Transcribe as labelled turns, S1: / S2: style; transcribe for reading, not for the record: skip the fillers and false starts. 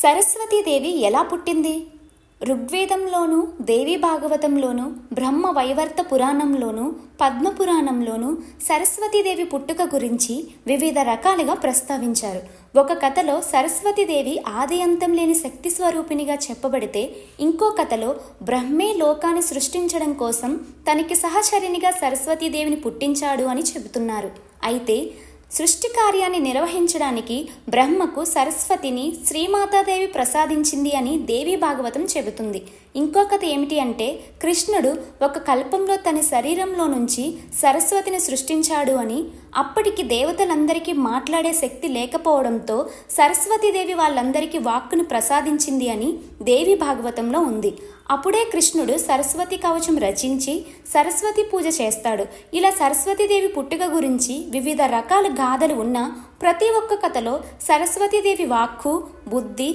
S1: సరస్వతీదేవి ఎలా పుట్టింది? ఋగ్వేదంలోను, దేవీ భాగవతంలోను, బ్రహ్మ వైవర్త పురాణంలోను, పద్మపురాణంలోను సరస్వతీదేవి పుట్టుక గురించి వివిధ రకాలుగా ప్రస్తావించారు. ఒక కథలో సరస్వతీదేవి ఆది అంతం లేని శక్తి స్వరూపిణిగా చెప్పబడితే, ఇంకో కథలో బ్రహ్మే లోకాన్ని సృష్టించడం కోసం తనకి సహచరినిగా సరస్వతీదేవిని పుట్టించాడు అని చెబుతున్నారు. అయితే సృష్టి కార్యాన్ని నిర్వహించడానికి బ్రహ్మకు సరస్వతిని శ్రీమాతాదేవి ప్రసాదించింది అని దేవీ భాగవతం చెబుతుంది. ఇంకో కథ ఏమిటి అంటే, కృష్ణుడు ఒక కల్పంలో తన శరీరంలో నుంచి సరస్వతిని సృష్టించాడు అని, అప్పటికి దేవతలందరికీ మాట్లాడే శక్తి లేకపోవడంతో సరస్వతీదేవి వాళ్ళందరికీ వాక్కును ప్రసాదించింది అని దేవీ భాగవతంలో ఉంది. అప్పుడే కృష్ణుడు సరస్వతి కవచం రచించి సరస్వతి పూజ చేస్తాడు. ఇలా సరస్వతీదేవి పుట్టుక గురించి వివిధ రకాల గాథలు ఉన్న ప్రతి ఒక్క కథలో సరస్వతీదేవి వాక్కు, బుద్ధి,